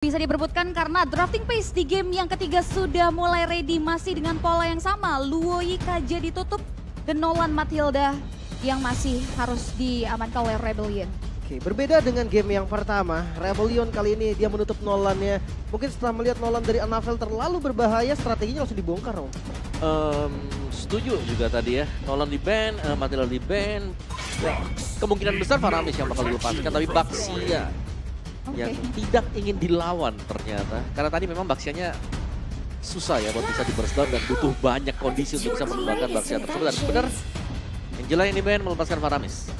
Bisa diperebutkan karena drafting pace di game yang ketiga sudah mulai ready, masih dengan pola yang sama. Luoyi KJ ditutup dan Nolan Matilda yang masih harus diamankan oleh Rebellion. Oke, berbeda dengan game yang pertama, Rebellion kali ini dia menutup Nolannya. Mungkin setelah melihat Nolan dari Annavel terlalu berbahaya, strateginya langsung dibongkar, Om. Setuju juga tadi ya, Nolan di ban, Matilda di ban. Kemungkinan besar Faramis yang bakal dilepaskan, tapi Baxia yang tidak ingin dilawan ternyata. Karena tadi memang Baxianya susah ya buat bisa di burst down dan butuh banyak kondisi untuk bisa menembakkan Baxia tersebut. Dan benar, Angela yang di ban melepaskan Faramis.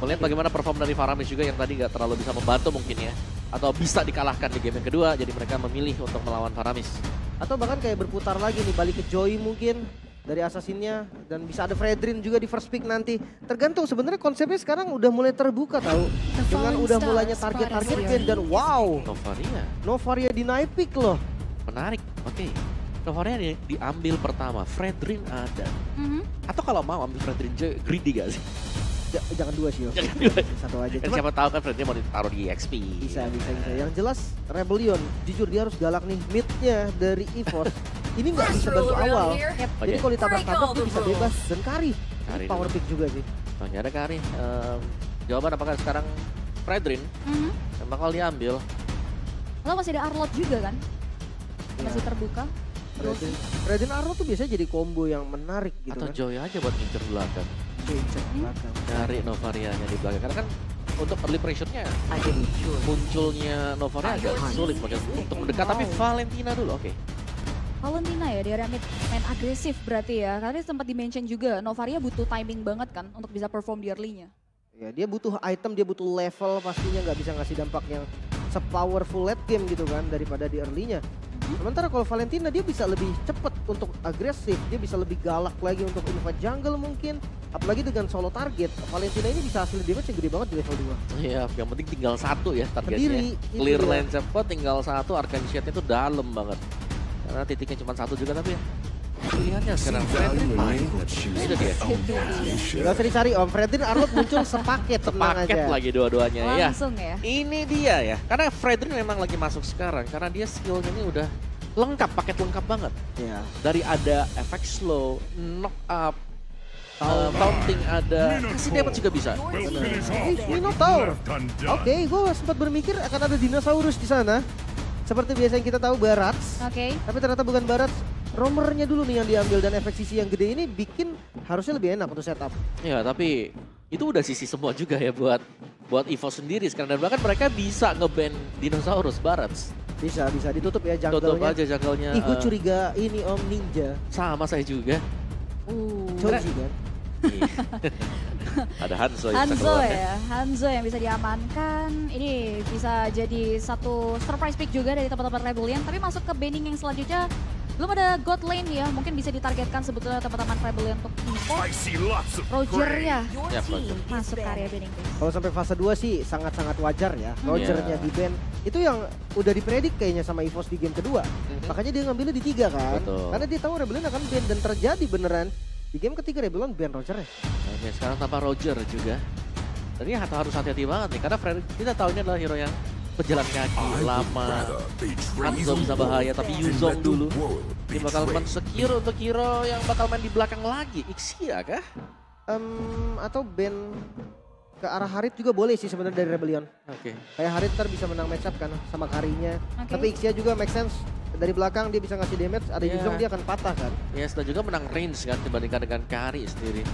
Melihat bagaimana perform dari Faramis juga yang tadi nggak terlalu bisa membantu mungkin ya. Atau bisa dikalahkan di game yang kedua, jadi mereka memilih untuk melawan Faramis. Atau bahkan kayak berputar lagi nih, balik ke Joy mungkin dari Assassin-nya. Dan bisa ada Fredrin juga di first pick nanti. Tergantung, sebenarnya konsepnya sekarang udah mulai terbuka tahu. Dengan udah mulainya target-target ban dan wow. Novaria di naik pick loh. Menarik, oke. Novaria diambil pertama, Fredrin ada. Atau kalau mau ambil Fredrin Joy, greedy gak sih? Jangan dua sih, satu aja. Kan siapa tahu kan Fredrin mau ditaruh di XP. Bisa. Yang jelas Rebellion, jujur dia harus galak nih. Mid-nya dari EVOS, ini nggak bisa bantu awal. Jadi kalau ditabrak-tabrak dia bisa bebas. Dan Kari power pick juga sih. Soalnya ada Kari. Jawaban apakah sekarang Fredrin yang bakal diambil? Lalu masih ada Arlot juga kan? Masih terbuka. Fredrin Arlot tuh biasanya jadi combo yang menarik gitu. Atau kan. Joy aja buat ngincer belakang. Cari Novarianya di belakang. Karena kan untuk early pressure-nya munculnya Novaria agak sulit untuk mendekat. Tapi Valentina dulu, oke. Valentina ya, dia main agresif berarti ya. Karena sempat di-mention juga, Novaria butuh timing banget kan untuk bisa perform di early-nya. Ya, dia butuh item, dia butuh level, pastinya nggak bisa ngasih dampak yang se-powerful late game gitu kan daripada di early-nya. Sementara kalau Valentina dia bisa lebih cepat untuk agresif, dia bisa lebih galak lagi untuk invade jungle mungkin. Apalagi dengan solo target, Valentina ini bisa hasil damage yang gede banget di level 2. Iya, yang penting tinggal satu ya targetnya. Sendiri, clear lane cepet, tinggal satu, Arcane Shade itu dalam banget. Karena titiknya cuma satu juga tapi ya. Pilihannya sekarang Fredrin itu dia. Gak usah dicari Om, Fredrin Arlot muncul sepaket. Sepaket lagi dua-duanya ya. Langsung ya. Ini dia ya, karena Fredrin memang lagi masuk sekarang. Karena dia skillnya ini udah lengkap, paket lengkap banget. Ya. Dari ada efek slow, knock up, taunting ada, kasih damage juga bisa. Minotaur. Oke, gue sempat berpikir akan ada dinosaurus di sana. Seperti biasa yang kita tahu Barats. Tapi ternyata bukan Barats. Roamernya dulu nih yang diambil dan efek sisi yang gede ini bikin harusnya lebih enak untuk setup. Ya tapi itu udah sisi semua juga ya buat EVOS sendiri sekarang. Dan bahkan mereka bisa nge-ban dinosaurus Barats. Bisa ditutup ya jungle-nya. Tutup aja jungle-nya. Ih, gue curiga ini Om Ninja. Sama saya juga. Choji kan? Ada Hanzo yang bisa keluar ya. Hanzo yang bisa diamankan. Ini bisa jadi satu surprise pick juga dari teman-teman Rebellion. Tapi masuk ke banning yang selanjutnya. Belum ada God Lane ya, mungkin bisa ditargetkan sebetulnya teman-teman Rebellion untuk EVOS. Roger ya, masuk ke area banning. Kalau sampai fase 2 sih sangat-sangat wajar ya. Rogernya di ban. Itu yang udah dipredik kayaknya sama EVOS di game kedua. Makanya dia ngambilnya di 3 kan. Betul. Karena dia tahu Rebellion akan ban dan terjadi beneran. Di game ketiga Rebellion ban Roger ya. Oke, sekarang tanpa Roger juga. Dan ini harus hati-hati banget nih, karena kita tahu ini adalah hero yang pejalan kaki lama. Hanzo bisa bahaya, tapi Yuzong dulu. Dia bakal men-secure untuk hero yang bakal main di belakang lagi. Ixia kah? Atau ban ke arah Harit juga boleh sih sebenarnya dari Rebellion. Oke. Kayak Harit ntar bisa menang match up kan sama Karinya. Tapi Ixia juga make sense. Dari belakang dia bisa ngasih damage, ada Yuzong dia akan patah kan. Ya, dan juga menang range kan dibandingkan dengan Kari sendiri.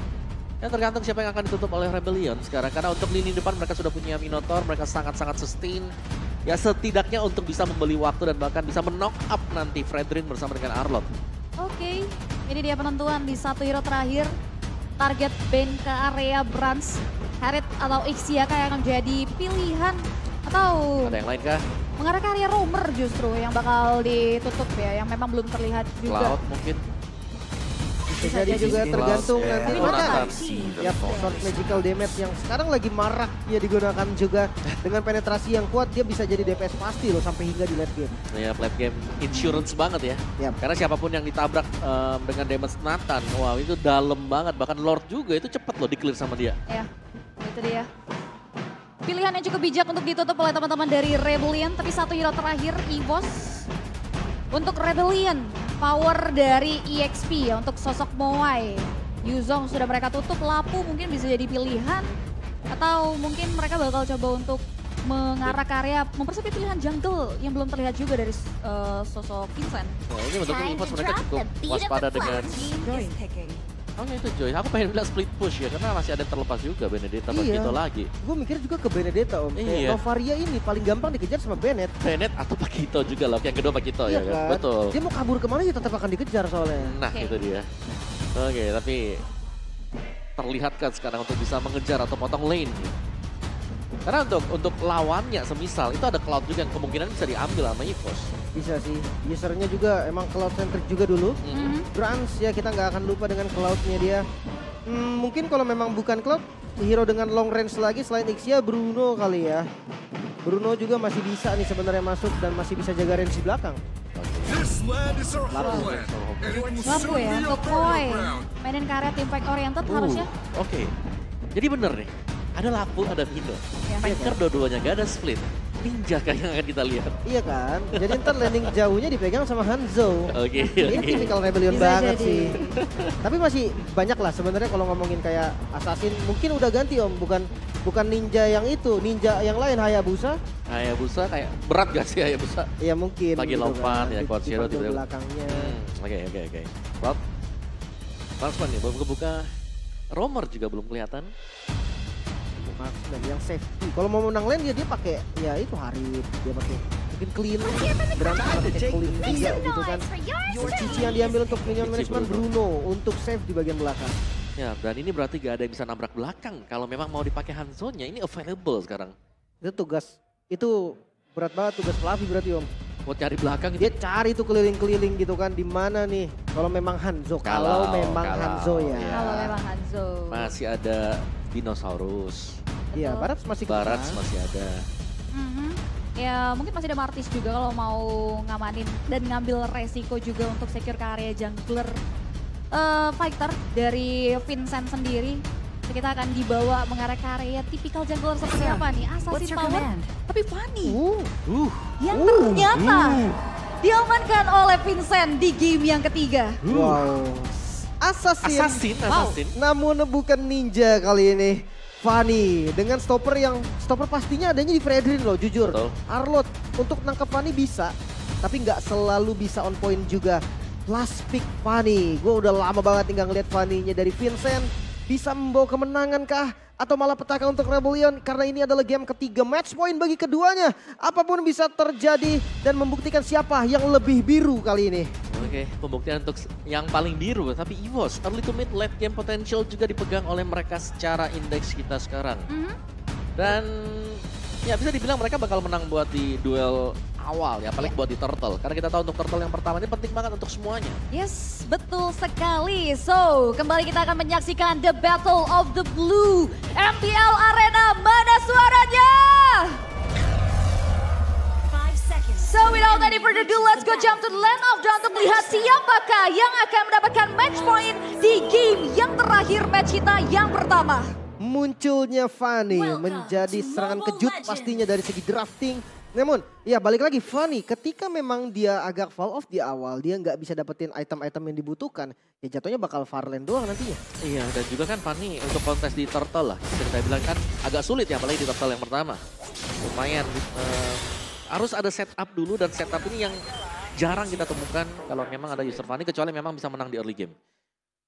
Ya tergantung siapa yang akan ditutup oleh Rebellion sekarang. Karena untuk lini depan mereka sudah punya Minotaur, mereka sangat-sangat sustain. Ya setidaknya untuk bisa membeli waktu dan bahkan bisa men-knock up nanti Fredrin bersama dengan Arlot. Oke, ini dia penentuan di satu hero terakhir. Target ban ke area Brans. Harit atau Ixia yang akan jadi pilihan. Atau ada yang lain kah? Mengarah ke area Roamer justru yang bakal ditutup ya, yang memang belum terlihat juga. Cloud mungkin. Bisa jadi juga tergantung nanti Jonathan. Ya, short magical damage yang sekarang lagi marak ya digunakan juga. Dengan penetrasi yang kuat dia bisa jadi DPS pasti loh sampai hingga di late game. Ya, late game insurance banget ya. Yep. Karena siapapun yang ditabrak dengan damage Nathan, wow itu dalam banget. Bahkan Lord juga itu cepet loh di clear sama dia. Ya, itu dia. Pilihan yang cukup bijak untuk ditutup oleh teman-teman dari Rebellion. Tapi satu hero terakhir, EVOS. Untuk Rebellion, power dari EXP ya untuk sosok Moai. Yuzong sudah mereka tutup, Lapu mungkin bisa jadi pilihan. Atau mungkin mereka bakal coba untuk mengarah ke area mempersiapkan pilihan jungle yang belum terlihat juga dari sosok Vincent. Nah, ini untuk EVOS mereka cukup waspada dengan... Oh itu Joy, aku pengen bilang split push ya karena masih ada terlepas juga Benedetta begitu lagi. Gue mikir juga ke Benedetta Om. Iya. Novaria ini paling gampang dikejar sama Bennett. Bennett atau Pakito juga loh, yang kedua Pakito ya kan? Betul. Dia mau kabur kemana ya tetap akan dikejar soalnya. Nah itu dia. Oke, tapi terlihatkan sekarang untuk bisa mengejar atau potong lane. Karena untuk lawannya semisal itu ada Cloud juga yang kemungkinan bisa diambil sama EVOS. Bisa sih, usernya juga emang Cloud centric juga dulu. Grans ya kita nggak akan lupa dengan Cloudnya dia. Mungkin kalau memang bukan Cloud, hero dengan long range lagi selain Ixia, Bruno kali ya. Bruno juga masih bisa nih sebenarnya masuk dan masih bisa jaga range di belakang. Lapu ya untuk Koi. Mainin karya team fight oriented harusnya. Oke, jadi bener nih. Ada Lapu, ada Mino. Ya. Faker dua-duanya gak ada split. Ninja kayak yang akan kita lihat. Iya kan, jadi ntar landing jauhnya dipegang sama Hanzo. Oke. Ini tipikal Rebellion Bisa banget jadi. sih. Tapi masih banyak lah sebenarnya kalau ngomongin kayak Assassin. Mungkin udah ganti Om, bukan ninja yang itu, ninja yang lain Hayabusa. Hayabusa kayak berat gak sih Hayabusa? Iya mungkin. Lagi lompat ya, Quad Zero di tiba-tiba. belakangnya. Oke. Cloud. Marksman nih, belum kebuka. Romer juga belum kelihatan. Marksman yang safety. Kalau mau menang lane dia pakai ya itu Harip, dia pakai mungkin clean, berantem pakai clean juga gitu kan. Cici yang diambil untuk minion management Bruno untuk save di bagian belakang. Ya, dan ini berarti gak ada yang bisa nabrak belakang. Kalau memang mau dipakai Hanzo-nya, ini available sekarang. Itu tugas, itu berat banget tugas Fluffy berarti Om. Buat cari belakang Dia cari tuh keliling-keliling gitu kan, di mana nih? Kalau memang Hanzo, kalau memang Hanzo ya. Kalau memang Hanzo. Masih ada Dinosaurus. Iya, Barat masih Barat kebuka. masih ada. Ya mungkin masih ada Martis juga kalau mau ngamanin dan ngambil resiko juga untuk secure ke area jungler fighter dari Vincent sendiri. Kita akan dibawa mengarah ke area tipikal jungler seperti apa nih? Assassin power, tapi Fanny. Yang ternyata diamankan oleh Vincent di game yang ketiga. Wow. Assassin. Namun bukan ninja kali ini. Fanny dengan stopper pastinya adanya di Fredrin loh, jujur. Betul. Arlot untuk nangkep Fanny bisa, tapi nggak selalu bisa on point juga. Last pick Fanny, gue udah lama banget tinggal ngeliat Fanny-nya dari Vincent. Bisa membawa kemenangan kah? Atau malah petaka untuk Rebellion? Karena ini adalah game ketiga, match point bagi keduanya. Apapun bisa terjadi dan membuktikan siapa yang lebih biru kali ini. Oke, pembuktian untuk yang paling biru. Tapi EVOS, early to mid late game potential juga dipegang oleh mereka secara indeks kita sekarang. Dan ya bisa dibilang mereka bakal menang buat di duel awal ya, paling buat di Turtle. Karena kita tahu untuk Turtle yang pertama ini penting banget untuk semuanya. Yes, betul sekali. So, kembali kita akan menyaksikan The Battle of the Blue MPL Arena. Mana suaranya? So, without any further ado, let's go jump to the land of Dawn untuk melihat siapakah yang akan mendapatkan match point di game yang terakhir match kita yang pertama. Munculnya Fanny menjadi serangan kejut pastinya dari segi drafting. Namun, ya balik lagi Fanny ketika memang dia agak fall off di awal, dia nggak bisa dapetin item-item yang dibutuhkan, ya jatuhnya bakal Farland doang nantinya. Iya, dan juga kan Fanny untuk kontes di Turtle lah, bisa kita bilang kan agak sulit ya, apalagi di Turtle yang pertama. Lumayan, harus ada setup dulu dan setup ini yang jarang kita temukan kalau memang ada user Fanny, kecuali memang bisa menang di early game.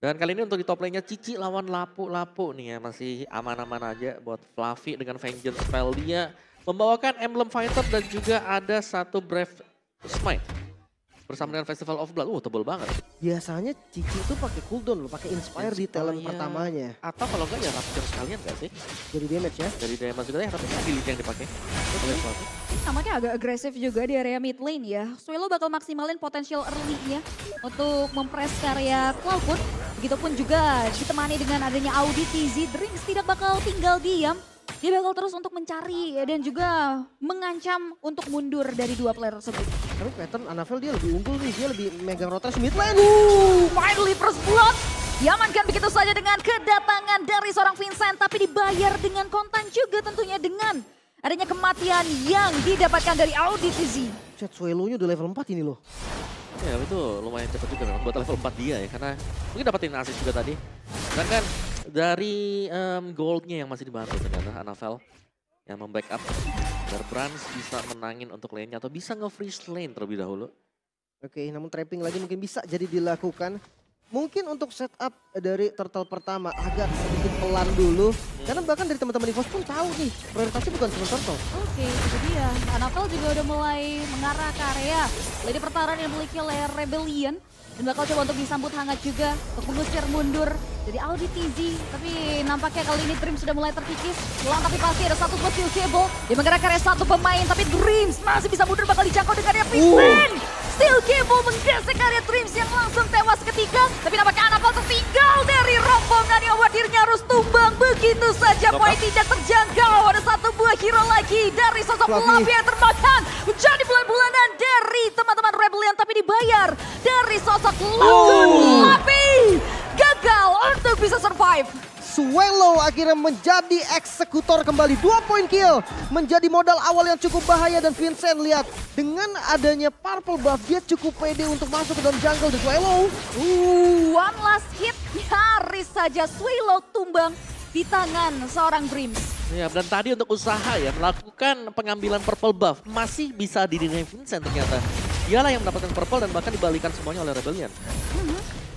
Dan kali ini untuk di top lane-nya Cici lawan Lapu nih ya, masih aman-aman aja buat Fluffy dengan Vengeance spell dia. Membawakan Emblem Fighter dan juga ada satu Brave Smite bersama dengan Festival of Blood. Tebel banget. Biasanya Cici itu pakai cooldown loh, pakai Inspire di talent pertamanya. Atau kalau enggak ya Rapture sekalian gak sih? Jadi damage ya? Dari damage juga ya, tapi ability yang dipakai. Nampaknya agak agresif juga di area mid lane ya. Swelo bakal maksimalin potensial early-nya untuk mempress karya Cloudwood. Begitupun juga ditemani dengan adanya Audi, TZ, Drinks tidak bakal tinggal diam. Dia bakal terus untuk mencari dan juga mengancam untuk mundur dari dua player tersebut. Tapi pattern Anavel dia lebih unggul nih, dia lebih megang rotasi mid lane. Finally first blood Diamankan begitu saja dengan kedatangan dari seorang Vincent, tapi dibayar dengan kontan juga tentunya dengan adanya kematian yang didapatkan dari Auditizi. Chat Suelo-nya udah level 4 ini loh. Ya itu lumayan cepat juga memang buat level 4 dia ya, karena mungkin dapetin assist juga tadi. Dan kan dari goldnya yang masih dibantu ternyata Anavel yang membackup agar Brans bisa menangin untuk lane-nya atau bisa nge-freeze lane terlebih dahulu. Oke, namun trapping lagi mungkin bisa jadi dilakukan. Mungkin untuk setup dari turtle pertama agak sedikit pelan dulu. Karena bahkan dari teman-teman EVOS pun tahu nih, prioritasnya bukan cuma turtle. Oke, itu dia. Anavel juga udah mulai mengarah ke area lini pertahanan yang dimiliki oleh Rebellion. Dan bakal coba untuk disambut hangat juga untuk mengusir mundur dari Auditizi. Tapi nampaknya kali ini Dreams sudah mulai terkikis. Pulang tapi pasti ada satu buat Steel Cable. Dia menggerakkan area satu pemain, tapi Dreams masih bisa mundur, bakal dijangkau dengan area Vincent. Steel Cable menggesek area Dreams yang langsung tewas ketika. Tapi nampaknya Anavel tertinggal dari rombongan yang khawatirnya harus tumbang begitu saja. Poin tidak terjangkau. Ada satu buah hero lagi dari sosok Fluffy yang termakan. Menjadi bulan-bulanan dari teman-teman Rebellion, tapi dibayar dari sosok Fluffy. Gagal untuk bisa survive. Suelo akhirnya menjadi eksekutor kembali. 2 poin kill menjadi modal awal yang cukup bahaya. Dan Vincent lihat dengan adanya purple buff dia cukup pede untuk masuk ke dalam jungle. The Suelo. One last hit, nyaris saja Suelo tumbang di tangan seorang Dreams. Ya, dan tadi untuk usaha ya melakukan pengambilan purple buff masih bisa didinai Vincent ternyata. Dialah yang mendapatkan purple dan bahkan dibalikan semuanya oleh Rebellion.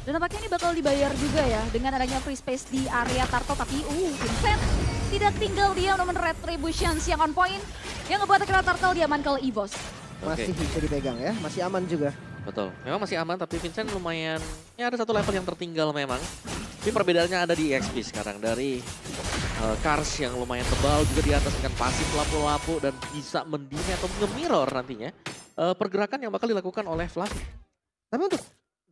Dan nampaknya ini bakal dibayar juga ya dengan adanya free space di area Turtle. Tapi Vincent tidak tinggal dia menemukan Retributions yang on point. Yang ngebuat akhirnya Turtle diaman ke EVOS. Masih bisa dipegang ya, masih aman juga. Betul, memang masih aman tapi Vincent lumayan, ya ada satu level yang tertinggal memang. Tapi perbedaannya ada di EXP sekarang dari Kars yang lumayan tebal juga di atas dengan pasif lapu-lapu dan bisa mendinai atau nge-mirror nantinya pergerakan yang bakal dilakukan oleh Fluffy. Tapi untuk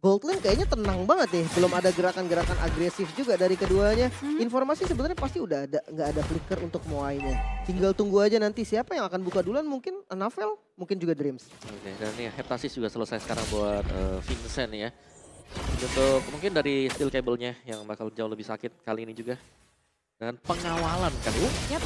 Gold Lane kayaknya tenang banget nih, belum ada gerakan-gerakan agresif juga dari keduanya. Informasi sebenarnya pasti udah ada, nggak ada flicker untuk Moai-nya. Tinggal tunggu aja nanti siapa yang akan buka duluan, mungkin Anavel, mungkin juga Dreams. Oke, dan nih Heptasis juga selesai sekarang buat Vincent ya. Untuk mungkin dari steel cable-nya yang bakal jauh lebih sakit kali ini juga. Dan pengawalan kan. Yap,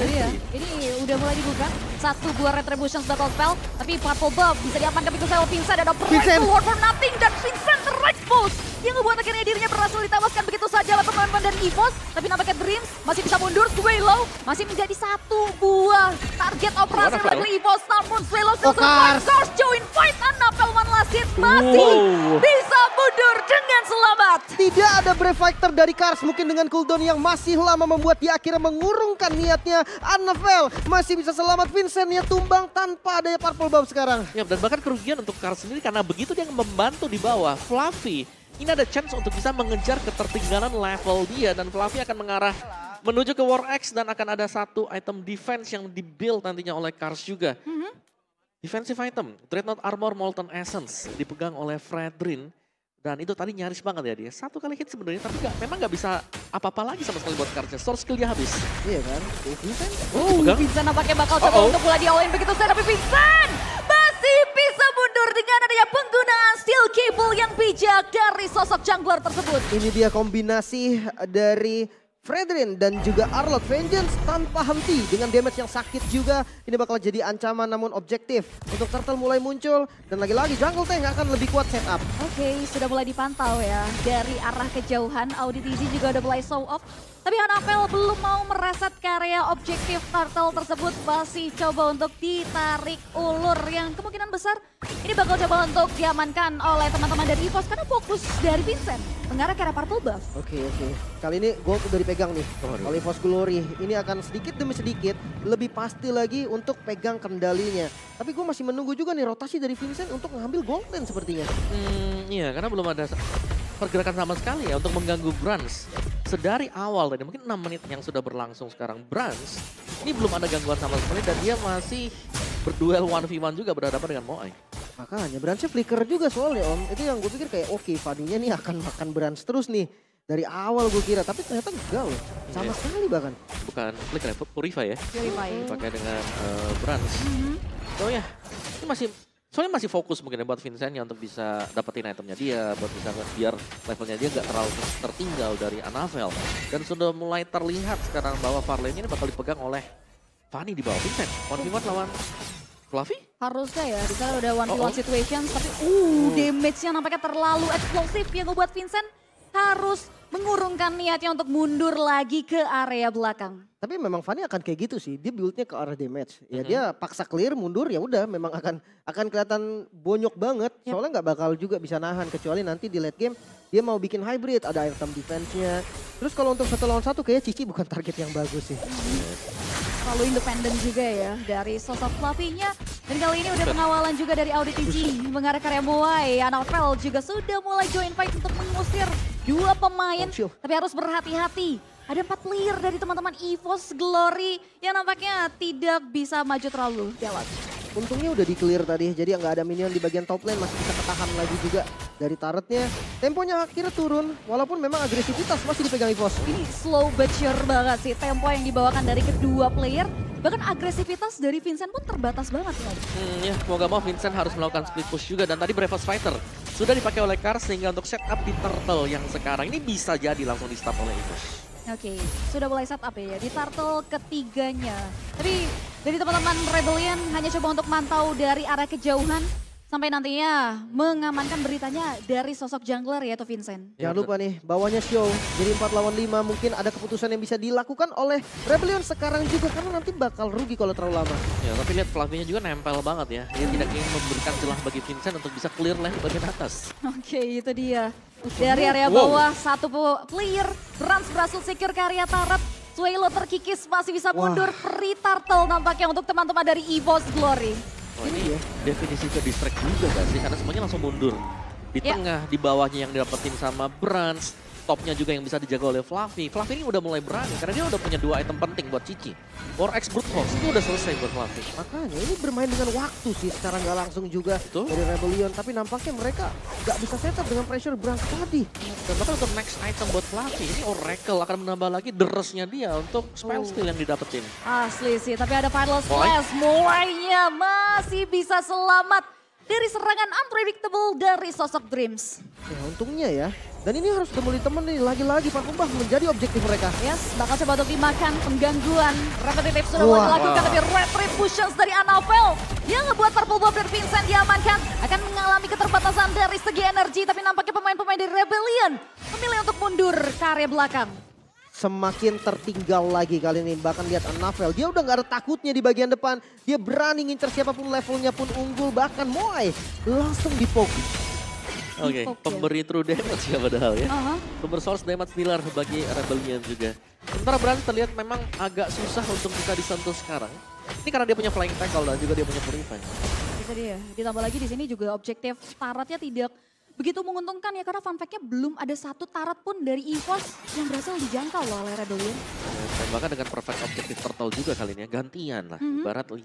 ya. Ini udah mulai dibuka. Satu buah Retributions Battle Spell. Tapi Purple Buff bisa diamankan begitu saja Vincent. Ada Breakthrough War for Nothing dan Vincent terexpose. Yang ngebuat akhirnya dirinya berhasil ditewaskan begitu saja oleh pemain-pemain dari EVOS. Tapi nampaknya Dreams masih bisa mundur. Suelo masih menjadi satu buah target operasi oleh EVOS. Namun Suelo still survive. Kars join fight. Anavel one last hit masih bisa mundur dengan selamat. Tidak ada Brave Fighter dari Kars, mungkin dengan cooldown yang masih lama membuat dia akhirnya mengurungkan niatnya. Anavel masih bisa selamat, Vincentnya tumbang tanpa adanya purple buff sekarang. Ya, dan bahkan kerugian untuk Kars sendiri karena begitu dia membantu di bawah. Fluffy ini ada chance untuk bisa mengejar ketertinggalan level dia dan Fluffy akan mengarah menuju ke War Axe dan akan ada satu item defense yang dibuild nantinya oleh Kars juga. Defensive item, Dreadnought Armor Molten Essence dipegang oleh Fredrin. Dan itu tadi nyaris banget ya dia. Satu kali hit sebenarnya tapi memang nggak bisa apa-apa lagi sama sekali buat Karsnya. Source skill dia habis. Iya kan? Vincent. Vincent nampaknya bakal coba untuk mulai di-all-in begitu saja. Tapi Vincent masih bisa mundur dengan adanya penggunaan steel cable yang bijak dari sosok jungler tersebut. Ini dia kombinasi dari Fredrin dan juga Arlott. Vengeance tanpa henti dengan damage yang sakit juga. Ini bakal jadi ancaman namun objektif. Untuk Turtle mulai muncul dan lagi-lagi jungle tank akan lebih kuat setup. Oke, sudah mulai dipantau ya. Dari arah kejauhan, Auditizi juga udah mulai show off. Tapi Anavel belum mau mereset ke area objektif Turtle tersebut. Masih coba untuk ditarik ulur yang kemungkinan besar ini bakal coba untuk diamankan oleh teman-teman dari EVOS. Karena fokus dari Vincent mengarah ke arah purple buff. Oke. Kali ini gold udah dipegang nih oleh EVOS Glory. Ini akan sedikit demi sedikit lebih pasti lagi untuk pegang kendalinya. Tapi gue masih menunggu juga nih rotasi dari Vincent untuk ngambil gold lane sepertinya. Iya, karena belum ada pergerakan sama sekali ya untuk mengganggu Brans. Sedari awal tadi, mungkin 6 menit yang sudah berlangsung sekarang, Brans ini belum ada gangguan sama sekali dan dia masih berduel 1v1 juga berhadapan dengan Moai. Makanya Bransnya flicker juga soalnya Om. Itu yang gue pikir kayak oke, Fanny-nya nih akan makan Brans terus nih. Dari awal gue kira, tapi ternyata enggak loh. Sama sekali bahkan. Bukan flicker ya, Purify ya. Purify. Dipakai dengan Brans. Oh ya, ini masih Soalnya masih fokus mungkin ya buat Vincent-nya untuk bisa dapetin itemnya dia, buat bisa biar levelnya dia nggak terlalu tertinggal dari Anavel. Dan sudah mulai terlihat sekarang bahwa Farlane ini bakal dipegang oleh Fanny di bawah Vincent. 1v1 lawan Fluffy? Harusnya ya, di sana udah 1v1 situation, tapi damage-nya nampaknya terlalu eksplosif yang ngebuat Vincent harus mengurungkan niatnya untuk mundur lagi ke area belakang. Tapi memang Fanny akan kayak gitu sih, dia build-nya ke arah damage. Ya dia paksa clear, mundur ya udah memang akan kelihatan bonyok banget. Soalnya nggak bakal juga bisa nahan, kecuali nanti di late game dia mau bikin hybrid, ada item defense-nya. Terus kalau untuk 1 lawan 1 kayaknya Cici bukan target yang bagus sih. Terlalu independen juga ya dari sosok Fluffy-nya. Dan kali ini udah pengawalan juga dari Audit TG mengarah ke area Moai. Anavel juga sudah mulai join fight untuk mengusir 2 pemain. Tapi harus berhati-hati. Ada 4 player dari teman-teman EVOS Glory yang nampaknya tidak bisa maju terlalu jauh. Untungnya udah di clear tadi, jadi nggak ada minion di bagian top lane, masih bisa ketahan lagi juga dari turretnya. Temponya akhirnya turun, walaupun memang agresivitas masih dipegang EVOS. Ini slow but sure banget sih tempo yang dibawakan dari kedua player. Bahkan agresivitas dari Vincent pun terbatas banget ya. Ya, mau gak mau Vincent harus melakukan split push juga. Dan tadi Bravos Fighter sudah dipakai oleh Kar sehingga untuk setup di Turtle yang sekarang ini bisa jadi langsung di start oleh EVOS. Oke, sudah mulai setup ya di turtle ketiganya. Tapi dari teman-teman Rebellion hanya coba untuk mantau dari arah kejauhan sampai nantinya mengamankan beritanya dari sosok jungler yaitu Vincent. Jangan lupa nih, bawahnya show. Jadi 4 lawan 5 mungkin ada keputusan yang bisa dilakukan oleh Rebellion sekarang juga karena nanti bakal rugi kalau terlalu lama. Ya, tapi lihat Fluffy-nya juga nempel banget ya. Dia tidak ingin memberikan celah bagi Vincent untuk bisa clear lane bagian atas. Oke, itu dia. Dari area bawah, satu player berhasil secure ke area turret. Suelo terkikis masih bisa mundur. Free turtle nampaknya untuk teman-teman dari EVOS Glory. Oh, ini definisi ke distract juga gak sih? Karena semuanya langsung mundur. Di tengah, di bawahnya yang didapetin sama Brans. Topnya juga yang bisa dijaga oleh Fluffy. Fluffy ini udah mulai berani karena dia udah punya 2 item penting buat Cici. War X Brute Force itu udah selesai buat Fluffy. Makanya ini bermain dengan waktu sih secara nggak langsung juga dari Rebellion. Tapi nampaknya mereka nggak bisa setup dengan pressure Brans tadi. Dan bahkan untuk next item buat Fluffy, ini Oracle akan menambah lagi deresnya dia untuk spell steal yang didapetin. Asli sih, tapi ada Final Slash. Mulainya masih bisa selamat dari serangan unpredictable dari sosok Dreams. Ya untungnya ya. Dan ini harus temui temen nih, lagi-lagi Pak Kumbah menjadi objektif mereka. Yes, bakal coba untuk dimakan pengangguan. Repetitive sudah mulai dilakukan, tapi retributions dari Anavel yang ngebuat Purple Buff dan Vincent diamankan. Akan mengalami keterbatasan dari segi energi, tapi nampaknya pemain-pemain dari Rebellion memilih untuk mundur ke area belakang. Semakin tertinggal lagi kali ini, bahkan lihat Anavel, dia udah gak ada takutnya di bagian depan. Dia berani ngincer siapapun levelnya pun unggul, bahkan Moai langsung di-poke. Oke, pemberi true damage ya padahal ya. Pemberi source damage pillar bagi Rebellion juga. Sementara Brans terlihat memang agak susah untuk bisa disentuh sekarang. Ini karena dia punya flying tackle dan juga dia punya purify. Itu dia, ditambah lagi di sini juga objektif turretnya tidak begitu menguntungkan ya. Karena fun fact-nya belum ada 1 turret pun dari EVOS yang berhasil dijangkau loh oleh Rebellion. Dan bahkan dengan perfect objektif turtle juga kali ini ya, gantian lah. Ibarat 3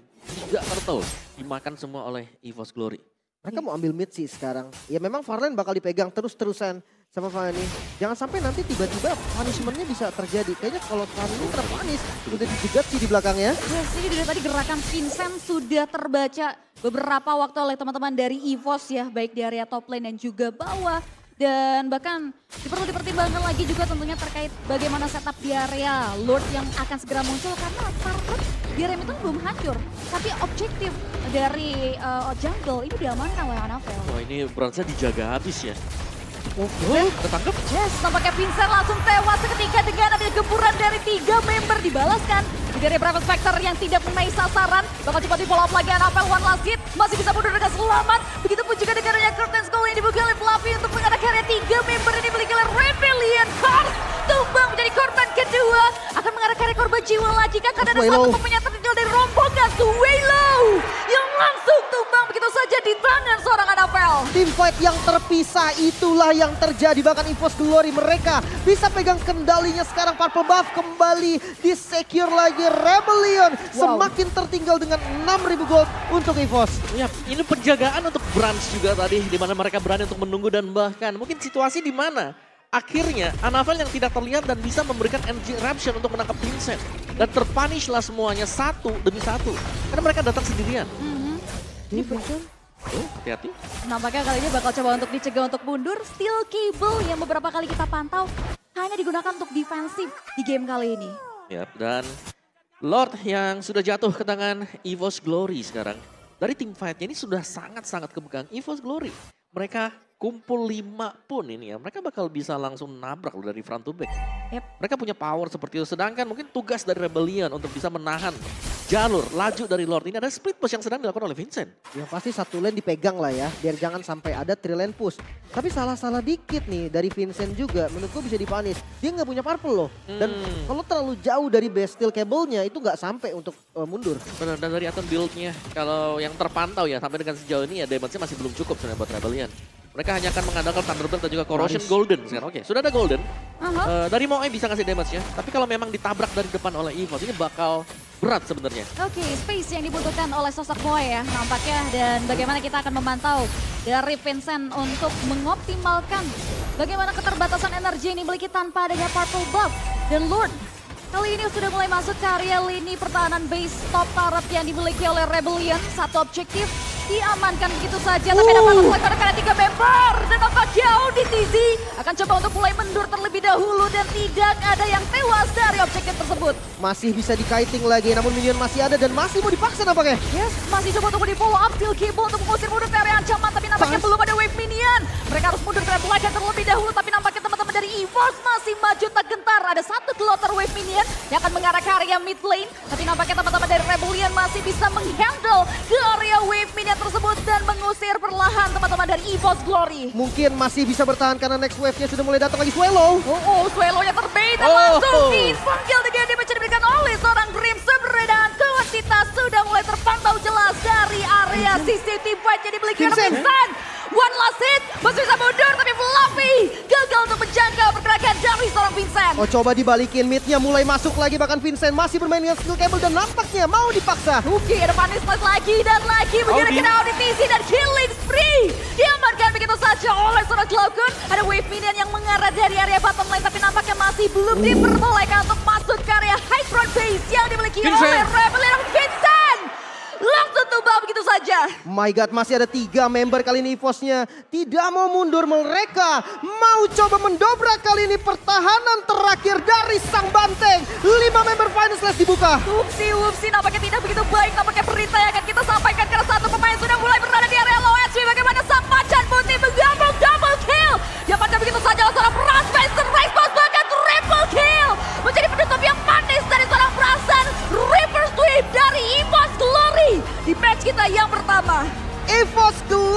turtle dimakan semua oleh EVOS Glory. Mereka mau ambil mid sih sekarang. Ya memang Farlane bakal dipegang terus-terusan sama Fanny. Jangan sampai nanti tiba-tiba punishment-nya bisa terjadi. Kayaknya kalau Fanny ini terpanis, udah dijegat sih di belakangnya. Yes, ini dari tadi gerakan Vincent sudah terbaca beberapa waktu oleh teman-teman dari EVOS ya. Baik di area top lane dan juga bawah. Dan bahkan perlu dipertimbangkan lagi juga tentunya terkait bagaimana setup di area Lord yang akan segera muncul. Karena target di area itu belum hancur. Tapi objektif dari jungle ini diamankan oleh Anavel. Wah ini Bransnya dijaga habis ya. Ketangkep. Yes, nampaknya Vincent langsung tewas seketika dengan ada gempuran dari 3 member dibalaskan. Dari Bravos Factor yang tidak mengenai sasaran. Bakal cepat di follow up lagi Anavel, one last hit. Masih bisa mundur dengan selamat. Begitupun juga dengan adanya Curtain Skull yang dibuka oleh Fluffy untuk mengarah karya 3 member ini dimiliki oleh Rebellion. Kars tumbang menjadi korban kedua. Akan mengarah karya korban jiwa lagi kan karena ada 1 pemain yang tertinggal dari rombongan. Suelo yang langsung tumbang begitu saja di tangan seorang Anavel. Team fight yang terpisah itulah yang terjadi. Bahkan EVOS Glory mereka bisa pegang kendalinya sekarang. Purple Buff kembali di-secure lagi Rebellion. Semakin tertinggal dengan 6.000 gold untuk EVOS. Ya, ini penjagaan untuk Brans juga tadi. Di mana mereka berani untuk menunggu dan bahkan mungkin situasi di mana akhirnya Anavel yang tidak terlihat dan bisa memberikan energy eruption untuk menangkap Vincent. Dan terpunish lah semuanya 1 demi 1. Karena mereka datang sendirian. Ini Vincent Oh, hati-hati. Nampaknya kali ini bakal coba untuk dicegah untuk mundur. Steel Cable yang beberapa kali kita pantau hanya digunakan untuk defensif di game kali ini. Ya, dan Lord yang sudah jatuh ke tangan EVOS Glory sekarang. Dari tim fight-nya ini sudah sangat-sangat kepegang EVOS Glory. Mereka kumpul 5 pun ini ya, mereka bakal bisa langsung nabrak loh dari front to back. Yep. Mereka punya power seperti itu, sedangkan mungkin tugas dari Rebellion untuk bisa menahan jalur laju dari Lord ini ada split push yang sedang dilakukan oleh Vincent. Ya pasti satu lane dipegang lah ya, biar jangan sampai ada 3 lane push. Tapi salah-salah dikit nih dari Vincent juga, menurutku bisa dipanis. Dia nggak punya purple loh, dan kalau terlalu jauh dari base steel cable-nya itu nggak sampai untuk mundur. Benar, dan dari Atom build-nya, kalau yang terpantau ya sampai dengan sejauh ini ya damage-nya masih belum cukup sebenarnya buat Rebellion. Mereka hanya akan mengandalkan Thunderbolt dan juga Corrosion Golden sekarang. Oke, sudah ada Golden. Dari Moe bisa ngasih damage-nya, tapi kalau memang ditabrak dari depan oleh EVOS ini bakal berat sebenarnya. Oke, space yang dibutuhkan oleh sosok Moe ya nampaknya, dan bagaimana kita akan memantau dari Vincent untuk mengoptimalkan bagaimana keterbatasan energi yang dimiliki tanpa adanya purple buff. Dan Lord kali ini sudah mulai masuk ke area lini pertahanan base top turret yang dimiliki oleh Rebellion. Satu objektif diamankan begitu saja, tapi dapat melakukan karena 3 member. Dan nampaknya ODTZ akan coba untuk mulai mundur terlebih dahulu dan tidak ada yang tewas dari objektif tersebut. Masih bisa di-kiting lagi, namun minion masih ada dan masih mau dipaksa nampaknya. Yes, masih coba untuk di-follow up Steel Cable untuk mengusir mundur ke area ancaman, tapi nampaknya belum ada wave minion. Mereka harus mundur ke belakang terlebih dahulu, tapi nampaknya teman-teman dari EVOS masih maju tak gentar. Ada 1 kloter wave minion yang akan mengarah ke area mid lane, tapi nampaknya teman-teman dari Rebellion masih bisa menghandle ke area wave minion tersebut dan mengusir perlahan teman-teman dari EVOS Glory. Mungkin masih bisa bertahan karena next wave-nya sudah mulai datang lagi. Swallow. Swallow yang terbait dan langsung dipanggil dengan damage yang diberikan oleh seorang Crimson. Dan kuantitas sudah mulai terpantau jelas dari area CCTV yang dimiliki oleh Vincent. One last hit, masih bisa mundur tapi Fluffy gagal untuk menjangkau pergerakan dari seorang Vincent. Oh, coba dibalikin, mid-nya mulai masuk lagi, bahkan Vincent masih bermain dengan skill cable dan nampaknya mau dipaksa. Oke, ada punish lagi dan lagi begini ODTZ dan killing spree diamankan begitu saja oleh seorang Cloudgun. Ada wave minion yang mengarah dari area bottom lane, tapi nampaknya masih belum diperbolehkan untuk masuk ke area high front base yang dimiliki oleh Rebellion. Vincent langsung tumbang begitu saja. My God, masih ada 3 member kali ini EVOS-nya. Tidak mau mundur, mereka mau coba mendobrak kali ini pertahanan terakhir dari sang banteng. 5 member final slash dibuka. Whoopsie, nampaknya tidak begitu baik. Nampaknya berita yang akan kita sampaikan karena 1 pemain sudah mulai berada di area low HP. Bagaimana sang macan putih menggabung double kill. Diamankan begitu saja oleh seorang Braspencer. Response bahkan triple kill. Menjadi penutup yang manis dari seorang Brasan. Reverse sweep dari EVOS Glory di match kita yang pertama. EVOS Glory.